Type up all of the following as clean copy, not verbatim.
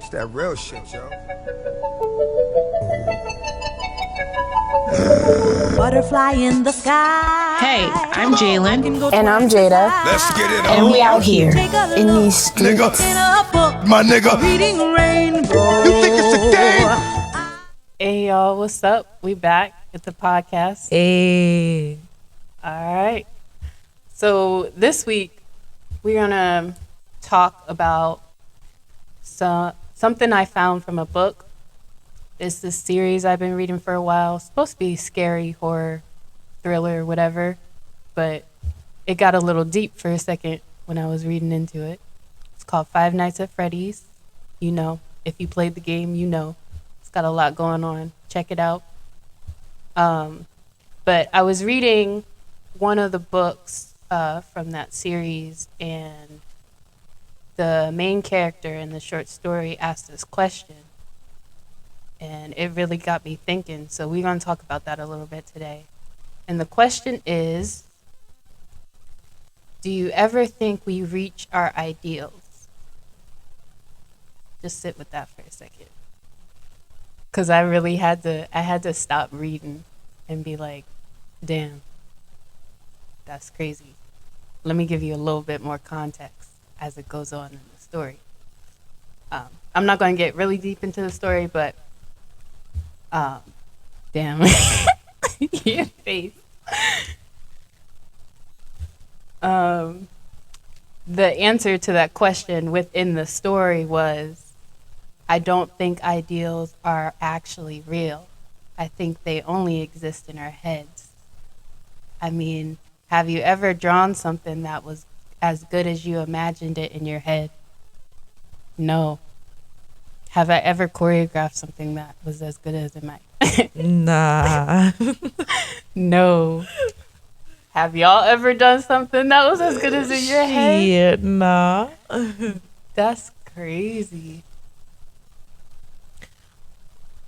It's that real shit, yo. Butterfly in the sky. Hey, I'm Jalen. And I'm Jada. Let's get it And on. we out here in these streets. Nigga, my nigga. Reading rainbow. You think it's a game? Hey, y'all, what's up? We back at the podcast. Hey. All right. So this week, we're going to talk about something I found from a book. It's this series I've been reading for a while. It's supposed to be scary, horror, thriller, whatever. But it got a little deep for a second when I was reading into it. It's called Five Nights at Freddy's. You know, if you played the game, you know. It's got a lot going on. Check it out. But I was reading one of the books from that series, and the main character in the short story asked this question. And it really got me thinking. So we're going to talk about that a little bit today. And the question is, do you ever think we reach our ideals? Just sit with that for a second. Because I really had to stop reading and be like, damn, that's crazy. Let me give you a little bit more context as it goes on in the story. I'm not going to get really deep into the story, but damn, your face. The answer to that question within the story was, I don't think ideals are actually real. I think they only exist in our heads. I mean, have you ever drawn something that was as good as you imagined it in your head? No. Have I ever choreographed something that was as good as it might? Nah. No. Have y'all ever done something that was as good as in your head? Yeah, nah. That's crazy.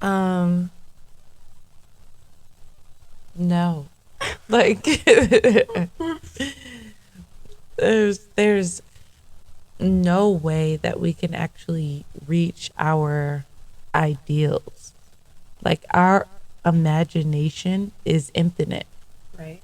No. Like, there's no way that we can actually reach our ideals. Like, our imagination is infinite. Right.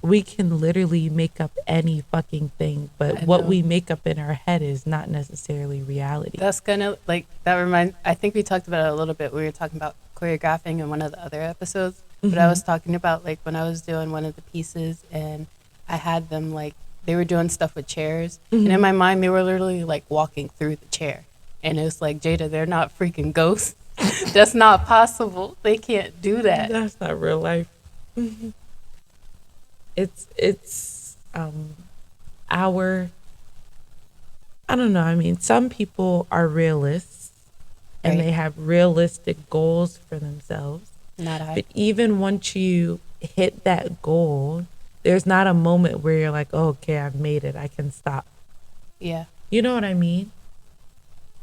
We can literally make up any fucking thing, but what we make up in our head is not necessarily reality. That's gonna, like, I think we talked about it a little bit. We were talking about choreographing in one of the other episodes, but I was talking about, like, when I was doing one of the pieces and I had them, like, they were doing stuff with chairs, and in my mind, they were literally, like, walking through the chair. And it was like, Jada, they're not freaking ghosts. That's not possible. They can't do that. That's not real life. It's our, I don't know. I mean, some people are realists and they have realistic goals for themselves. Not I. But even once you hit that goal, there's not a moment where you're like, oh, okay, I've made it. I can stop. Yeah. You know what I mean?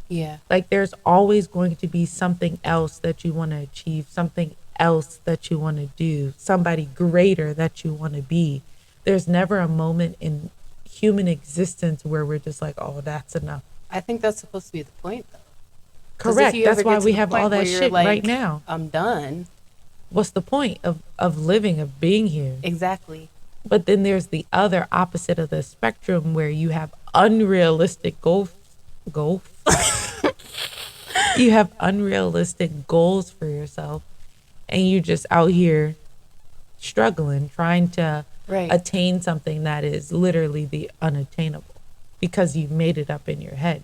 Yeah. Like, there's always going to be something else that you want to achieve, something else that you want to do, somebody greater that you want to be. There's never a moment in human existence where we're just like, oh, that's enough. I think that's supposed to be the point, though. Correct. That's why we have all that shit like, right now. I'm done. What's the point of living, of being here? Exactly. But then there's the other opposite of the spectrum where you have unrealistic goals. You have unrealistic goals for yourself, and you just out here struggling, trying to attain something that is literally the unattainable because you made it up in your head.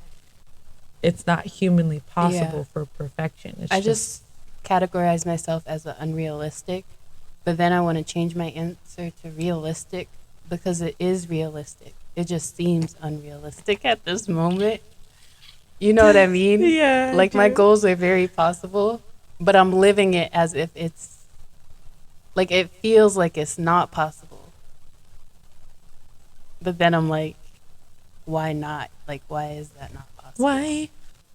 It's not humanly possible for perfection. It's I just categorize myself as unrealistic, but then I want to change my answer to realistic because it is realistic. It just seems unrealistic at this moment. You know what I mean? Yeah. Like, my goals are very possible, but I'm living it as if it's, like, it feels like it's not possible. But then I'm like, why not? Like, why is that not possible?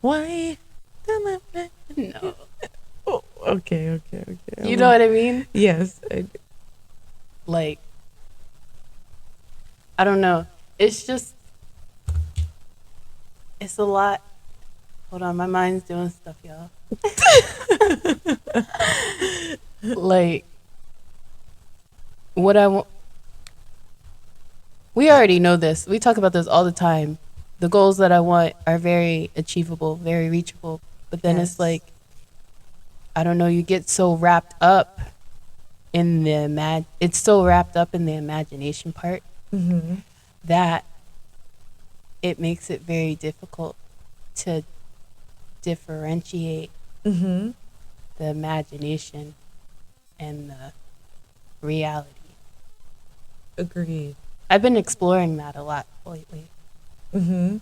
Why? No. Oh, okay. You know what I mean? Yes. Like, I don't know. It's just, it's a lot. Hold on, my mind's doing stuff, y'all. Like, what I want. We already know this. We talk about this all the time. The goals that I want are very achievable, very reachable. But then it's like, I don't know, you get so wrapped up in the it's so wrapped up in the imagination part that it makes it very difficult to differentiate the imagination and the reality. Agreed. I've been exploring that a lot lately.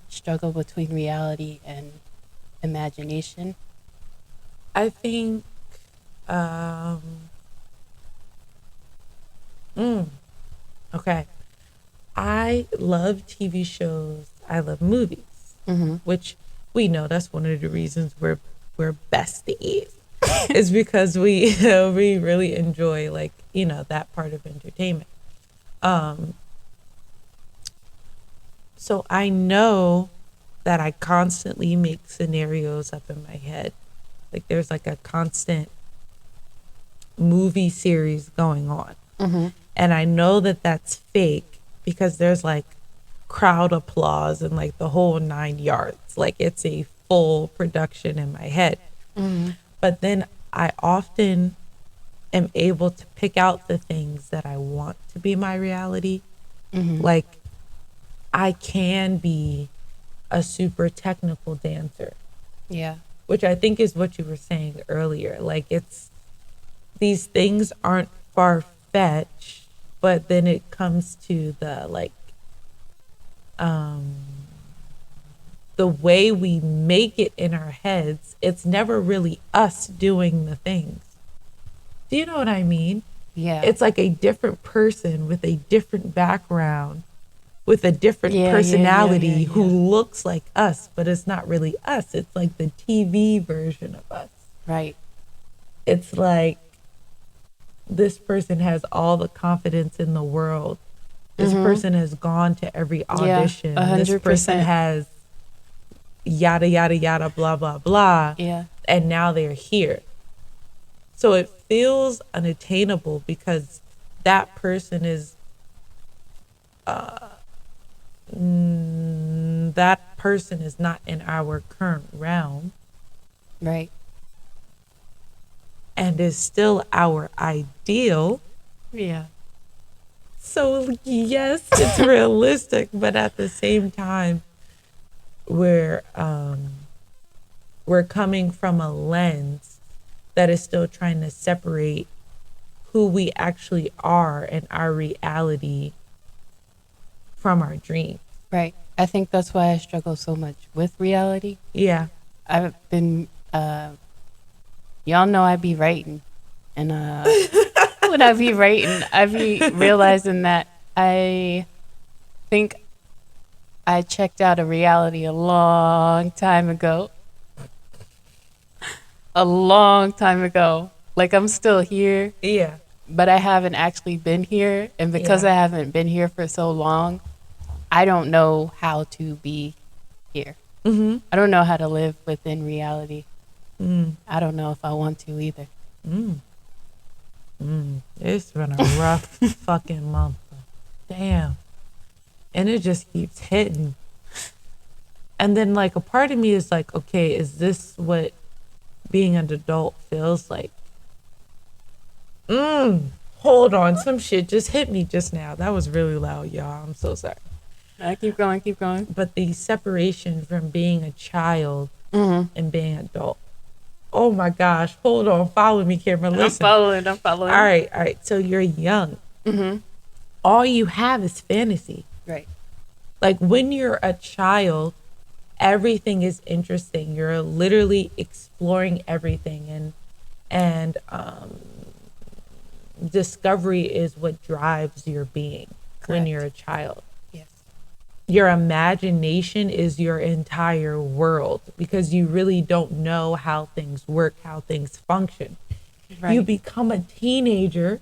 Struggle between reality and imagination. I think okay. I love TV shows. I love movies, which we know that's one of the reasons we're besties. Is because we we really enjoy, like, you know, that part of entertainment. So I know that I constantly make scenarios up in my head. Like there's like a constant movie series going on. And I know that that's fake because there's like crowd applause and like the whole 9 yards. Like it's a full production in my head. But then I often am able to pick out the things that I want to be my reality. Like I can be a super technical dancer. Yeah. Which I think is what you were saying earlier. Like it's, these things aren't far-fetched, but then it comes to the like, the way we make it in our heads, it's never really us doing the things. Do you know what I mean? Yeah. It's like a different person with a different background, with a different personality who looks like us, but it's not really us. It's like the TV version of us. Right. It's like this person has all the confidence in the world. This person has gone to every audition. 100%. This person has yada, yada, yada, blah, blah, blah. Yeah. And now they're here. So it feels unattainable because that person is, that person is not in our current realm. Right. And is still our ideal. Yeah. So yes, it's realistic, but at the same time, we're coming from a lens that is still trying to separate who we actually are and our reality from our dream. Right. I think that's why I struggle so much with reality. Yeah. I've been, y'all know I be writing. And when I be writing, I be realizing that I think I checked out of reality a long time ago. A long time ago. Like I'm still here. Yeah. But I haven't actually been here. And because I haven't been here for so long, I don't know how to be here. I don't know how to live within reality. I don't know if I want to either. It's been a rough fucking month. Damn. And it just keeps hitting. And then like a part of me is like, okay, is this what being an adult feels like? Hold on, some shit just hit me just now. That was really loud, y'all. I'm so sorry. Keep going, keep going. But the separation from being a child and being an adult. Oh my gosh, hold on, follow me, Cameron. Listen. I'm following. All right. So you're young. All you have is fantasy. Right. Like when you're a child, everything is interesting. You're literally exploring everything, and discovery is what drives your being. Correct. When you're a child. Yes. Your imagination is your entire world because you really don't know how things work, how things function. Right. You become a teenager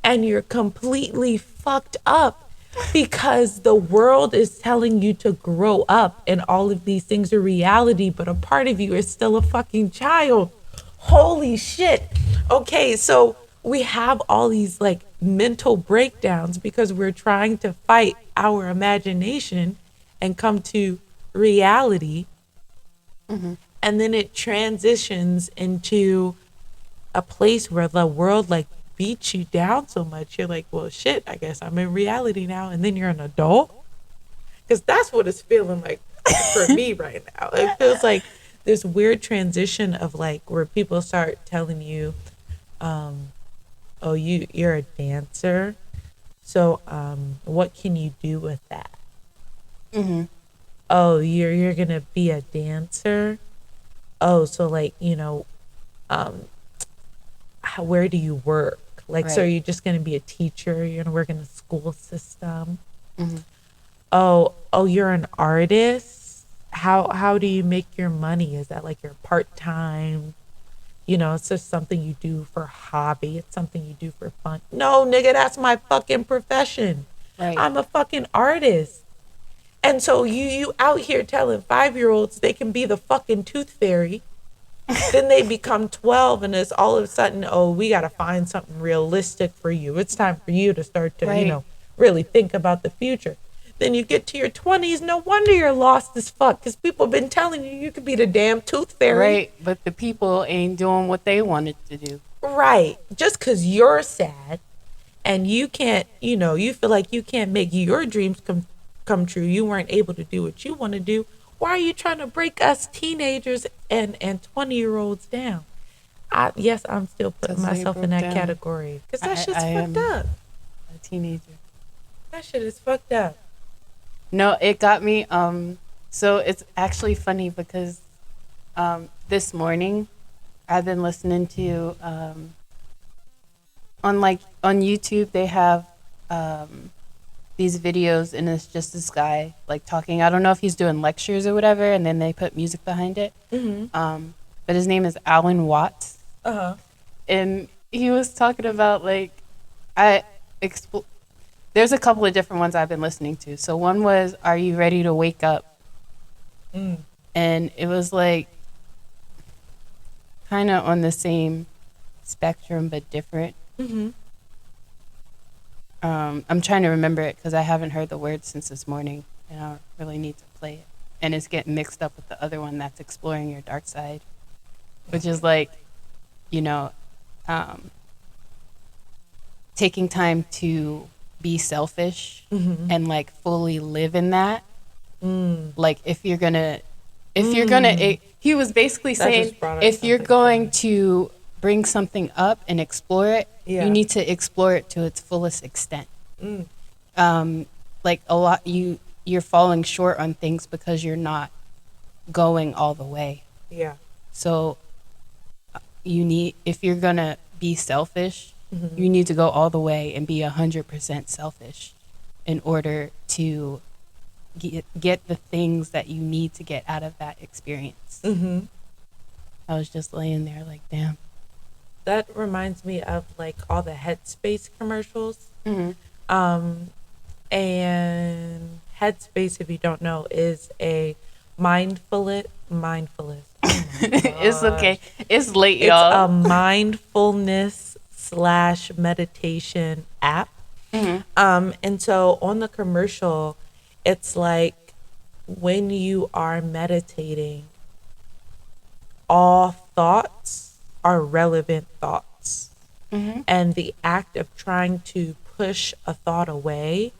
and you're completely fucked up because the world is telling you to grow up and all of these things are reality, but a part of you is still a fucking child. Holy shit. Okay, so we have all these like mental breakdowns because we're trying to fight our imagination and come to reality. Mm-hmm. And then it transitions into a place where the world like beats you down so much. You're like, well, shit, I guess I'm in reality now. And then you're an adult. Because that's what it's feeling like for me right now. It feels like this weird transition of like where people start telling you, oh, you're a dancer. So what can you do with that? Mm-hmm. Oh, you're going to be a dancer. Oh, so like, where do you work? Like, right. So are you just going to be a teacher? You're going to work in the school system? Mm-hmm. Oh, you're an artist? How do you make your money? Is that like your part-time? It's just something you do for hobby. It's something you do for fun. No, nigga, that's my fucking profession. Right. I'm a fucking artist. And so you out here telling 5-year-olds they can be the fucking tooth fairy. Then they become 12 and it's all of a sudden, oh, we got to find something realistic for you. It's time for you to start to, right. Really think about the future. Then you get to your 20s, no wonder you're lost as fuck because people have been telling you could be the damn tooth fairy. Right, but the people ain't doing what they wanted to do. Right, just because you're sad and you can't, you feel like you can't make your dreams come true. You weren't able to do what you want to do. Why are you trying to break us teenagers and 20-year-olds down? Yes, I'm still putting myself in that category because that shit's fucked up. A teenager. That shit is fucked up. No, it got me. So it's actually funny because this morning I've been listening to on YouTube they have these videos and it's just this guy like talking. I don't know if he's doing lectures or whatever, and then they put music behind it. Mm-hmm. But his name is Alan Watts. Uh-huh. And he was talking about like there's a couple of different ones I've been listening to. So one was Are You Ready to Wake Up? Mm. And it was like kind of on the same spectrum but different. Mm-hmm. I'm trying to remember it because I haven't heard the words since this morning, and I really need to play it. And it's getting mixed up with the other one that's exploring your dark side, which is like, taking time to be selfish mm-hmm. and like fully live in that. Mm. Like he was basically saying if you're going to bring something up and explore it, you need to explore it to its fullest extent. Mm. Like a lot, you're falling short on things because you're not going all the way. Yeah. So if you're gonna be selfish, mm-hmm. you need to go all the way and be 100% selfish in order to get the things that you need to get out of that experience. Mm-hmm. I was just laying there like, damn. That reminds me of like all the Headspace commercials. Mm-hmm. And Headspace, if you don't know, is a mindfulness. It's okay. It's late, y'all. It's a mindfulness / meditation app. Mm-hmm. And so on the commercial, it's like when you are meditating, all thoughts are relevant thoughts. Mm-hmm. And the act of trying to push a thought away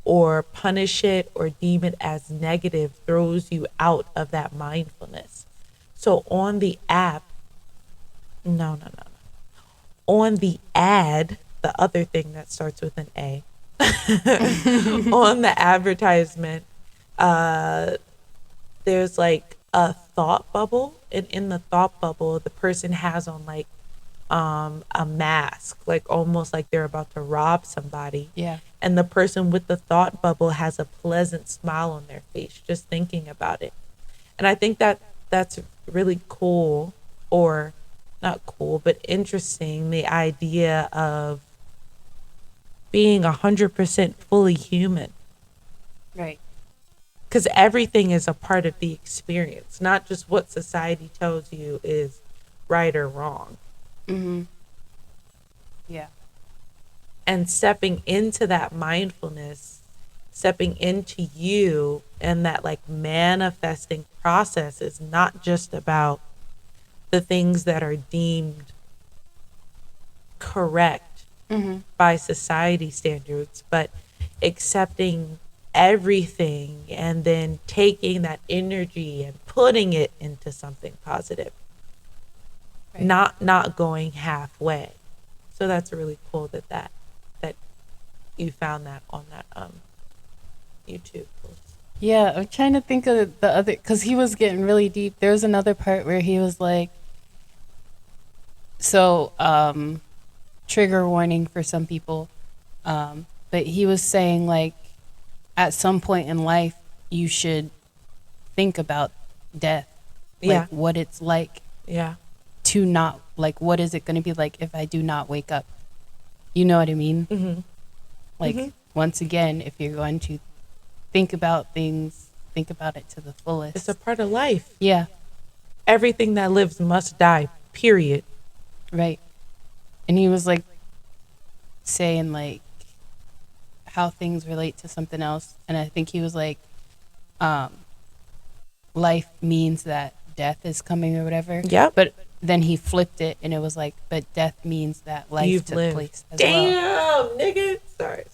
or punish it or deem it as negative throws you out of that mindfulness. So on the app, on the ad, the other thing that starts with an A, on the advertisement, there's like a thought bubble, and in the thought bubble, the person has on like a mask, like almost like they're about to rob somebody. Yeah. And the person with the thought bubble has a pleasant smile on their face just thinking about it. And I think that that's really cool, or not cool, but interesting, the idea of being 100% fully human. Right. Because everything is a part of the experience, not just what society tells you is right or wrong. Mm-hmm. Yeah. And stepping into that mindfulness, stepping into you and that like manifesting process is not just about the things that are deemed correct by society standards, but accepting everything and then taking that energy and putting it into something positive. Right. Not going halfway. So that's really cool that you found that on that YouTube post. Yeah, I'm trying to think of the other, because he was getting really deep. There was another part where he was like, so trigger warning for some people, but he was saying like at some point in life you should think about death, like what it's like to not, like what is it going to be like if I do not wake up, you know what I mean? Like once again, if you're going to think about things, think about it to the fullest. It's a part of life. Yeah, everything that lives must die, period. Right. And he was like saying like how things relate to something else, and I think he was like life means that death is coming or whatever. Yeah. But then he flipped it and it was like, but death means that life took place as well. Damn, nigga. Sorry.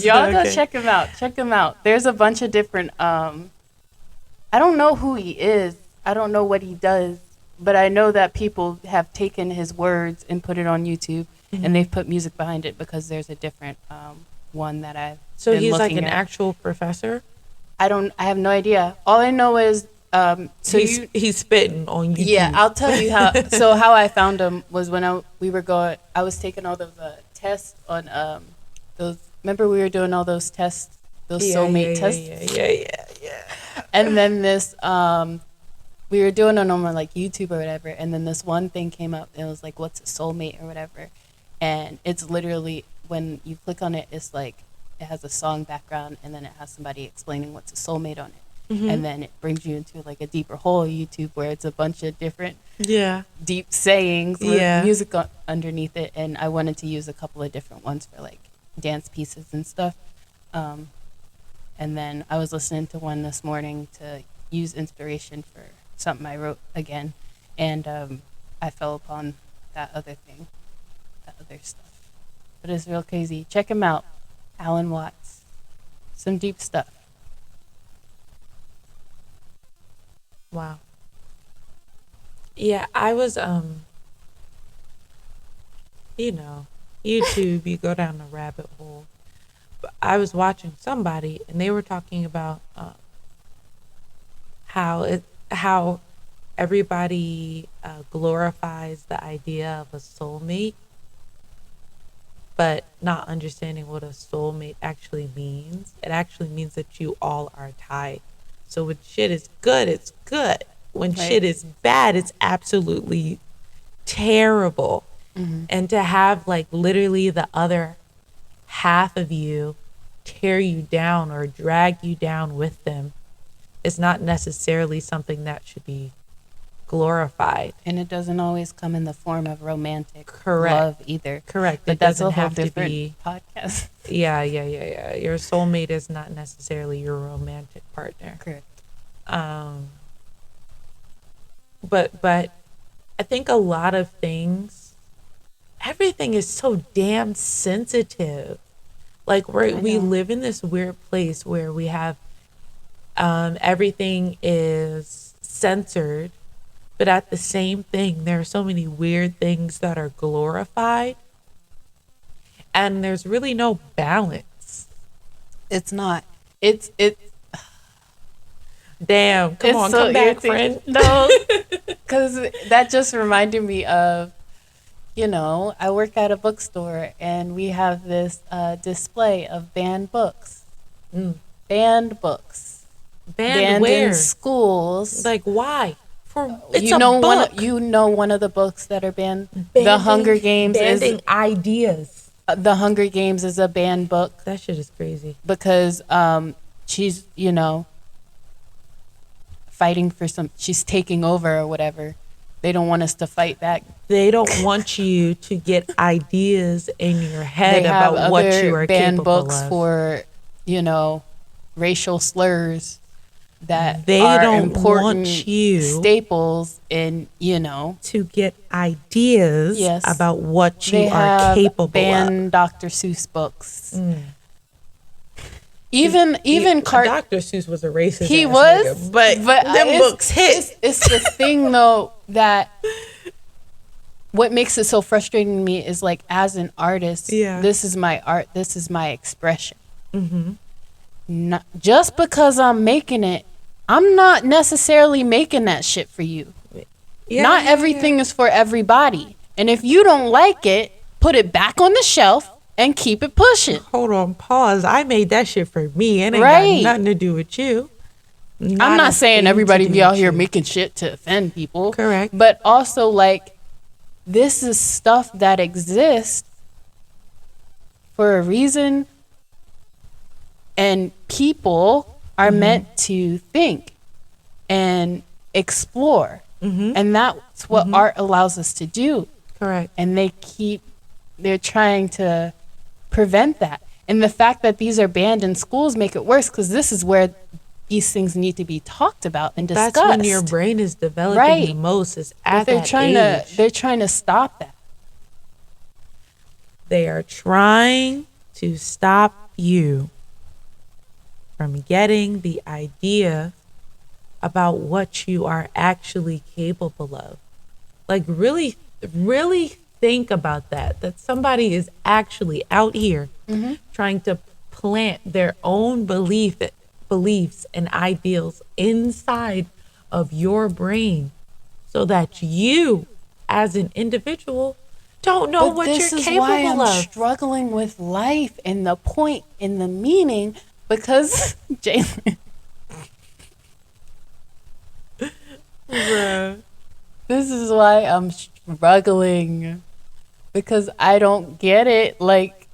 Y'all go check him out. Check him out. There's a bunch of different I don't know who he is. I don't know what he does, but I know that people have taken his words and put it on YouTube and they've put music behind it, because there's a different one that I've So been he's like looking an at. actual professor? I have no idea. All I know is so he's spitting on YouTube. Yeah, I'll tell you how. So how I found him was when I was taking all those tests on those. Remember we were doing all those tests, those soulmate tests. Yeah. And then this we were doing it on like YouTube or whatever, and then this one thing came up. And it was like, what's a soulmate or whatever, and it's literally when you click on it, it's like it has a song background, and then it has somebody explaining what's a soulmate on it. And then it brings you into like a deeper hole of YouTube where it's a bunch of different deep sayings with music underneath it. And I wanted to use a couple of different ones for like dance pieces and stuff. And then I was listening to one this morning to use inspiration for something I wrote again. And I fell upon that other thing, that other stuff. But it's real crazy. Check him out, Alan Watts. Some deep stuff. Wow. Yeah, I was YouTube, you go down the rabbit hole. But I was watching somebody and they were talking about how everybody glorifies the idea of a soulmate, but not understanding what a soulmate actually means. It actually means that you all are tied. So when shit is good, it's good. When shit is bad, it's absolutely terrible. And to have like literally the other half of you tear you down or drag you down with them is not necessarily something that should be glorified. And it doesn't always come in the form of romantic love either. Correct. But it that's doesn't a whole have to different be podcast. Yeah. Your soulmate is not necessarily your romantic partner. Correct. But I think a lot of things, everything is so damn sensitive. Like we live in this weird place where we have everything is censored, but at the same thing, there are so many weird things that are glorified, and there's really no balance. It's not. It's damn. Come on, come back, friend. No, because that just reminded me of, I work at a bookstore and we have this display of banned books. Banned books. Banned where? In schools. Like why? It's you a know book. one of the books that are banned. The Hunger Games banding ideas. The Hunger Games is a banned book. That shit is crazy. Because she's fighting for she's taking over or whatever. They don't want us to fight back. They don't want you to get ideas in your head about what you are banned capable books of. For racial slurs that they are don't important want you staples in to get ideas about what you are capable banned of. Dr. Seuss books. Even Dr. Seuss was a racist. He ass was, nigga, but them books hit. It's the thing though that what makes it so frustrating to me is like as an artist, this is my art, this is my expression. Not just because I'm making it, I'm not necessarily making that shit for you. Not everything is for everybody, and if you don't like it, put it back on the shelf and keep it pushing. Hold on, pause. I made that shit for me. It ain't got nothing to do with you. I'm not saying everybody be out here making shit to offend people. Correct. But also, like, this is stuff that exists for a reason, and people are meant to think and explore. And that's what art allows us to do. Correct. And they're trying to prevent that. And the fact that these are banned in schools make it worse, because this is where these things need to be talked about and discussed. That's when your brain is developing the most, is at that age. They're trying to stop that. They are trying to stop you from getting the idea about what you are actually capable of. Like, really, really think about that somebody is actually out here trying to plant their own beliefs and ideals inside of your brain so that you as an individual don't know what you're capable of. This is why I'm struggling with life and the point and the meaning, because Jalen, this is why I'm struggling, because I don't get it. Like,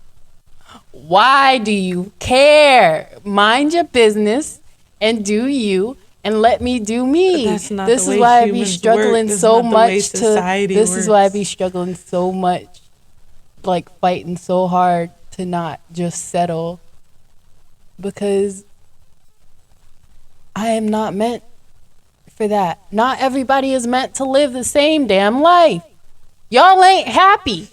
why do you care? Mind your business and do you, and let me do me. That's not this the is way why I be humans struggling work. so That's not the way much society this works. is why I be struggling so much, like fighting so hard to not just settle, because I am not meant for that. Not everybody is meant to live the same damn life. Y'all ain't happy.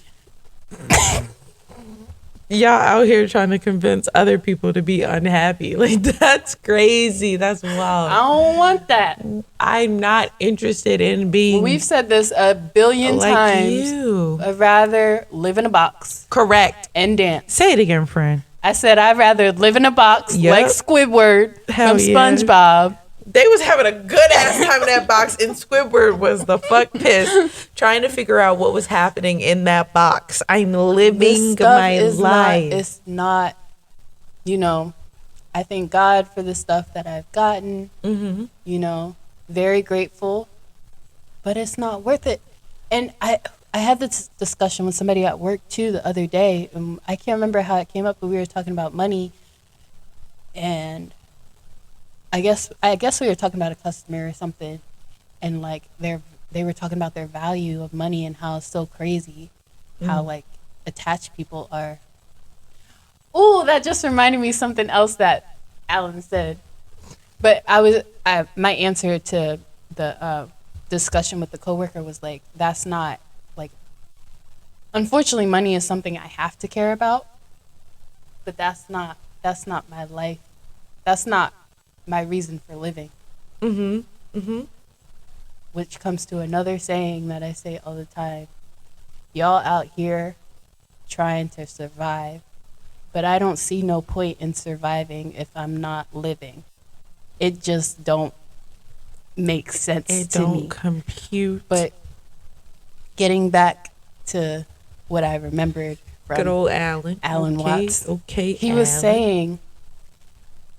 Y'all out here trying to convince other people to be unhappy. Like, that's crazy. That's wild. I don't want that. I'm not interested in being. We've said this a billion like times. You. I'd rather live in a box. Correct. And dance. Say it again, friend. I said I'd rather live in a box like Squidward from SpongeBob. They was having a good ass time in that box, and Squidward was the fuck pissed, trying to figure out what was happening in that box. I'm living my life. It's not, I thank God for the stuff that I've gotten, very grateful, but it's not worth it. And I had this discussion with somebody at work too the other day. I can't remember how it came up, but we were talking about money, and I guess we were talking about a customer or something, and like they were talking about their value of money and how it's so crazy, how like attached people are. Oh, that just reminded me of something else that Alan said. But my answer to the discussion with the coworker was like, that's not like. Unfortunately, money is something I have to care about, but that's not my life. That's not my reason for living. Which comes to another saying that I say all the time. Y'all out here trying to survive, but I don't see no point in surviving if I'm not living. It just don't make sense to me. It don't compute. But getting back to what I remembered from good old Alan Watts. Okay, he was saying,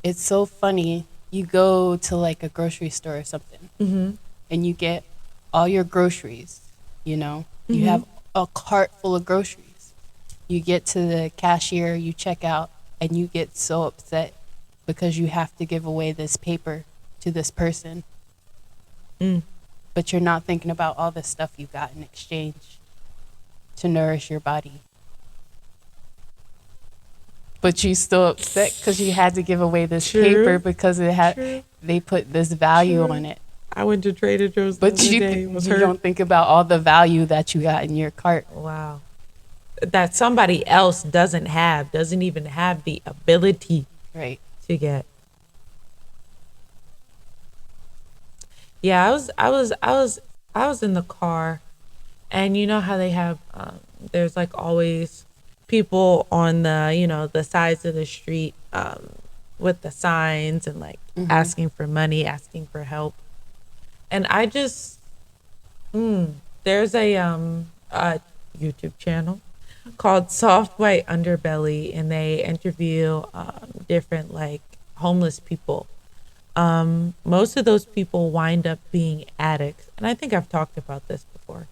it's so funny. You go to like a grocery store or something, and you get all your groceries, you know, you have a cart full of groceries. You get to the cashier, you check out, and you get so upset because you have to give away this paper to this person. But you're not thinking about all the stuff you got in exchange to nourish your body. But you still upset because you had to give away this paper because it had they put this value on it. I went to Trader Joe's the But other you, day. you don't think about all the value that you got in your cart. Wow. That somebody else doesn't even have the ability to get. Yeah, I was in the car, and you know how they have there's like always people on the, you know, the sides of the street with the signs and like asking for money, asking for help. And I just there's a YouTube channel called Soft White Underbelly, and they interview different like homeless people. Most of those people wind up being addicts, and I think I've talked about this before.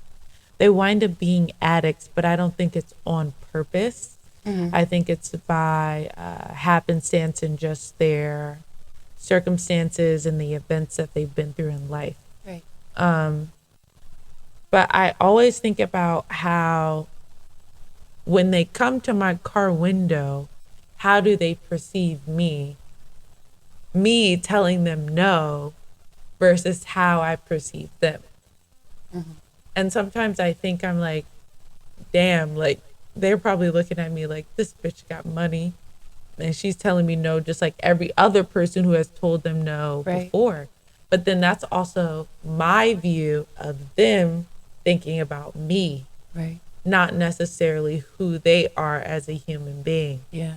They wind up being addicts, but I don't think it's on purpose. I think it's by happenstance and just their circumstances and the events that they've been through in life. Right. But I always think about how when they come to my car window, how do they perceive me? Me telling them no versus how I perceive them. And sometimes I think I'm like, damn, like they're probably looking at me like, this bitch got money and she's telling me no, just like every other person who has told them no before. But then that's also my view of them thinking about me, not necessarily who they are as a human being. Yeah.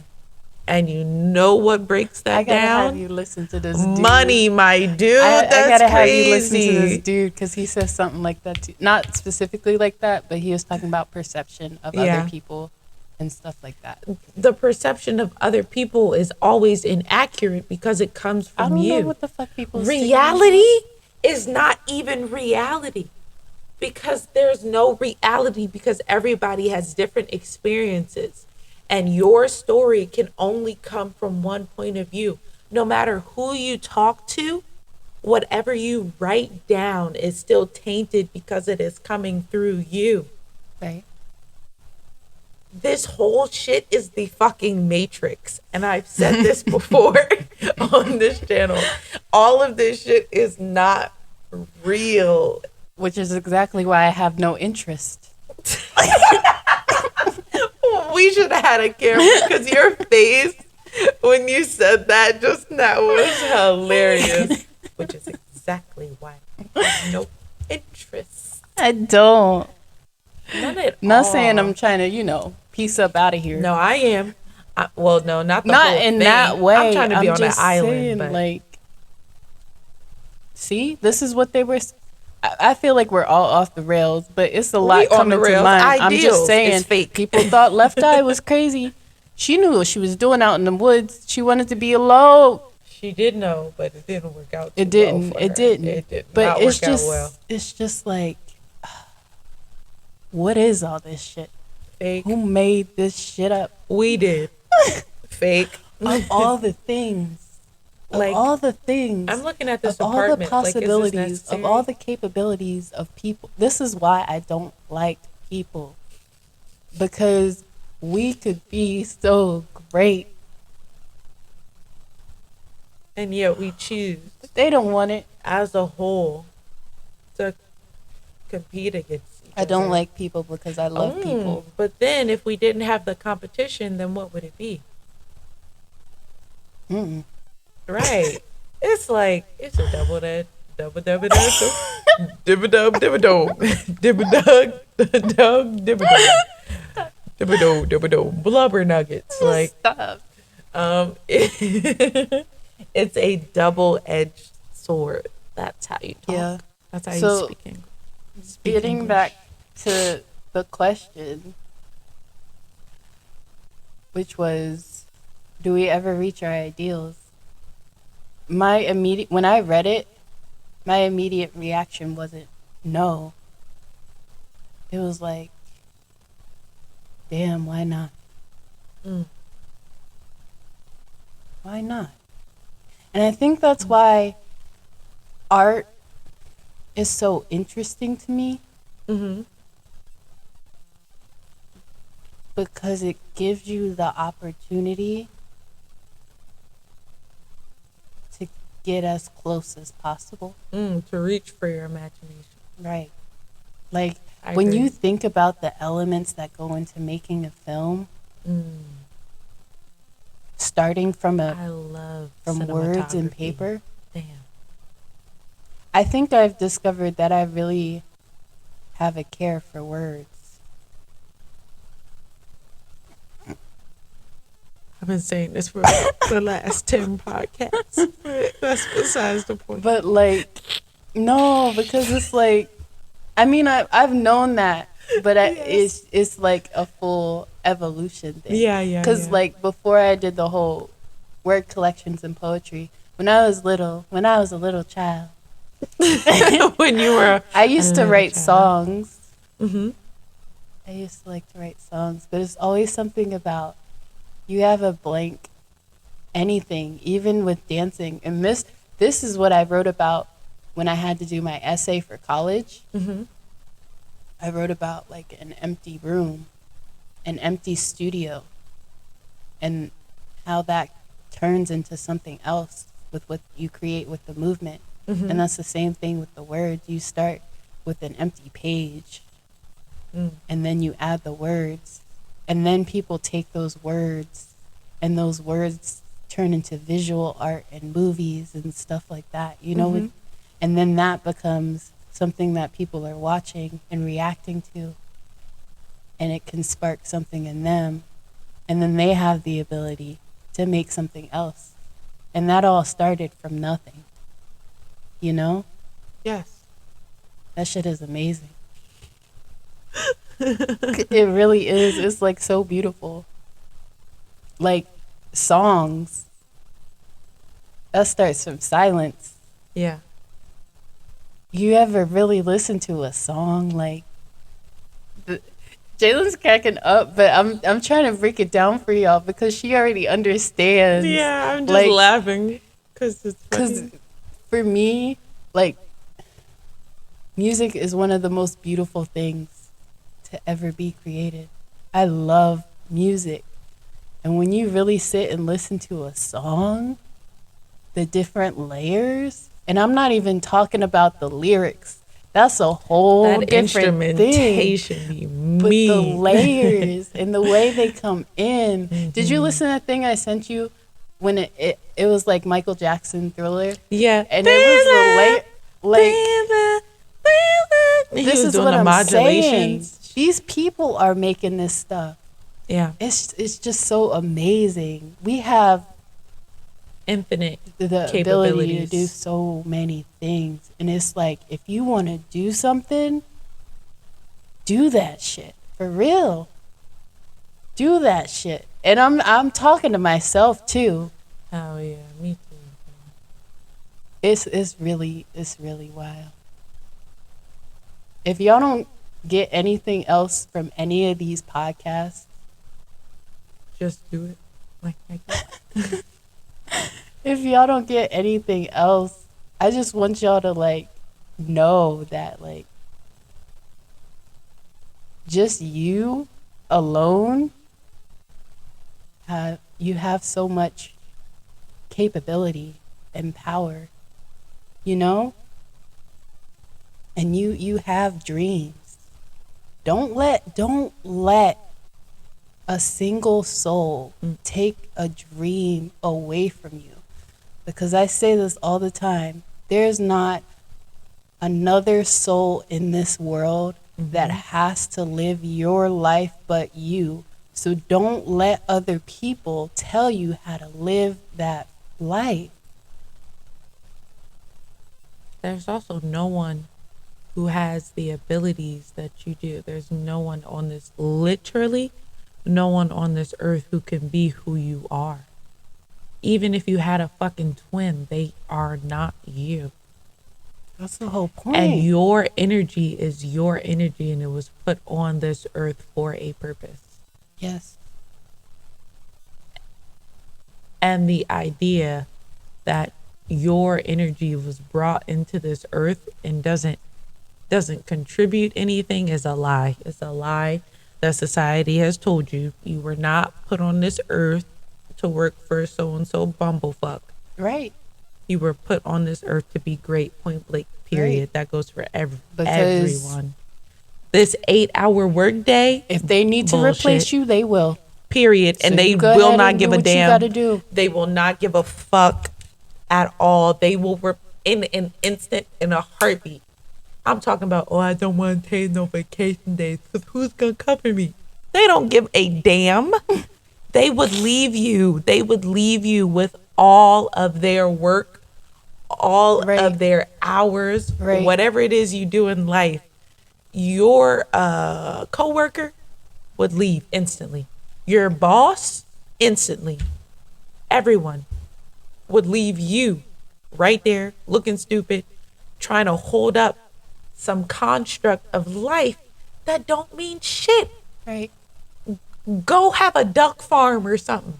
And you know what breaks that down? I gotta have you listen to this dude. Money, my dude. I gotta That's have you listen crazy. to this dude because he says something like that too. Not specifically like that, but he was talking about perception of other people and stuff like that. The perception of other people is always inaccurate because it comes from you. I don't know what the fuck people Reality is not even reality because there's no reality because everybody has different experiences. And your story can only come from one point of view. No matter who you talk to, whatever you write down is still tainted because it is coming through you. Right. This whole shit is the fucking Matrix. And I've said this before on this channel. All of this shit is not real. Which is exactly why I have no interest. We should have had a camera because your face when you said that just now was hilarious. Which is exactly why I have no interest. I don't. None at Not all. saying I'm trying to, you know, piece up out of here. No, I am. Well, no, not the not whole in thing. that way. I'm trying to be I'm on an just island. saying, But like, see, this is what they were. I feel like we're all off the rails, but it's a lot coming to mind. I'm just saying, people thought Left Eye was crazy. She knew what she was doing out in the woods. She wanted to be alone. She did know, but it didn't work out. It didn't. It did But not it's work just, out well. it's just like, what is all this shit? Fake. Who made this shit up? We did. Fake. Of all the things. Like, of all the things. I'm looking at this of apartment. all the possibilities, like, is this of all the capabilities of people. This is why I don't like people. Because we could be so great. And yet we choose. But they don't want it. As a whole, to compete against each I don't other. like people because I love people. But then if we didn't have the competition, then what would it be? Right. It's like, it's a double dub, dub, dub, blubber nuggets. Like, Stop. It's a double-edged sword. That's how you talk. Yeah. That's how So, you speak English. Getting back to the question, which was, do we ever reach our ideals? When I read it, my immediate reaction wasn't no. It was like, damn, why not? Why not? And I think that's why art is so interesting to me. Because it gives you the opportunity to get as close as possible. To reach for your imagination. Right. Like, I when agree. you think about the elements that go into making a film, starting from I love words and cinematography. paper, Damn. I think I've discovered that I really have a care for words. I've been saying this for the last 10 podcasts. That's besides the point. But like, no, because it's like, I mean, I've known that, but it's like a full evolution thing. Yeah. Because like before I did the whole word collections and poetry, when I was a little child, When you were, I used to write songs. Mm-hmm. I used to like to write songs, but it's always something about you have a blank anything, even with dancing. And this is what I wrote about when I had to do my essay for college. I wrote about like an empty room, an empty studio, and how that turns into something else with what you create with the movement. And that's the same thing with the words. You start with an empty page, and then you add the words, and then people take those words, and those words turn into visual art and movies and stuff like that, you know? And then that becomes something that people are watching and reacting to, and it can spark something in them, and then they have the ability to make something else. And that all started from nothing, you know? yes. That shit is amazing. It really is. It's like so beautiful. Like songs, that starts from silence. Yeah. You ever really listen to a song like Jalen's cracking up, but I'm trying to break it down for y'all because she already understands. Yeah, I'm just like, laughing because it's Because funny. for me, like, music is one of the most beautiful things to ever be created. I love music. And when you really sit and listen to a song, the different layers, and I'm not even talking about the lyrics. That's a whole That different thing. instrumentation be But the mean. layers and the way they come in. Did you listen to that thing I sent you when it was like Michael Jackson Thriller? Yeah. And it was the He this was is doing what the I'm modulations. saying. These people are making this stuff. Yeah. It's just so amazing. We have Infinite the ability to capabilities. do so many things, and it's like if you want to do something, do that shit for real. Do that shit, and I'm talking to myself too. Oh yeah, me too. It's really wild. If y'all don't get anything else from any of these podcasts, Just do it. Like that. if y'all don't get anything else, I just want y'all to like know that like just you alone you have so much capability and power, you know? And you have dreams. Don't let a single soul take a dream away from you. Because I say this all the time. There's not another soul in this world that has to live your life but you. So don't let other people tell you how to live that life. There's also no one who has the abilities that you do. There's no one on this, literally, no one on this earth who can be who you are. Even if you had a fucking twin, they are not you. That's the whole point. And your energy is your energy, and it was put on this earth for a purpose. Yes. And the idea that your energy was brought into this earth and doesn't contribute anything is a lie. It's a lie that society has told you. You were not put on this earth to work for so-and-so bumblefuck. Right. You were put on this earth to be great, point blank, period. Right. That goes for everyone. This 8-hour workday, if they need to replace you, they will. Period. So and they will not give a damn. Do. They will not give a fuck at all. They will in an instant, in a heartbeat. I'm talking about, oh, I don't want to take no vacation days because who's going to cover me? They don't give a damn. They would leave you. They would leave you with all of their work, all of their hours, whatever it is you do in life. Your coworker would leave instantly. Your boss, instantly. Everyone would leave you right there looking stupid, trying to hold up some construct of life that don't mean shit. Right. Go have a duck farm or something.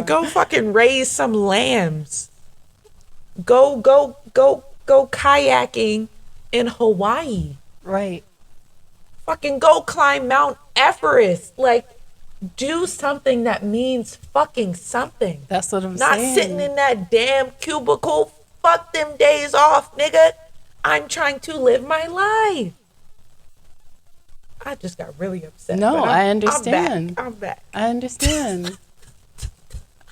Go fucking raise some lambs. Go kayaking in Hawaii. Right. Fucking go climb Mount Everest. Like, do something that means fucking something. That's what I'm saying. Not sitting in that damn cubicle. Fuck them days off, nigga. I'm trying to live my life. I just got really upset. No, I understand. I'm back. I understand.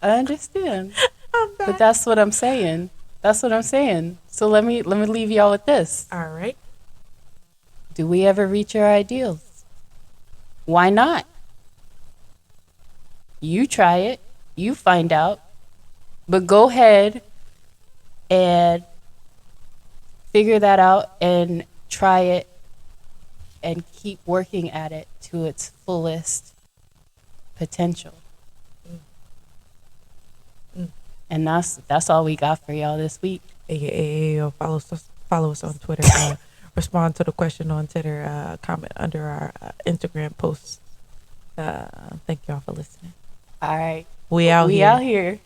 I understand. I'm back. But that's what I'm saying. That's what I'm saying. So let me leave y'all with this. All right. Do we ever reach our ideals? Why not? You try it. You find out. But go ahead and figure that out and try it and keep working at it to its fullest potential. And that's all we got for y'all this week. Hey, follow us on Twitter. Respond to the question on Twitter. Comment under our Instagram posts. Thank y'all for listening. All right. We out here.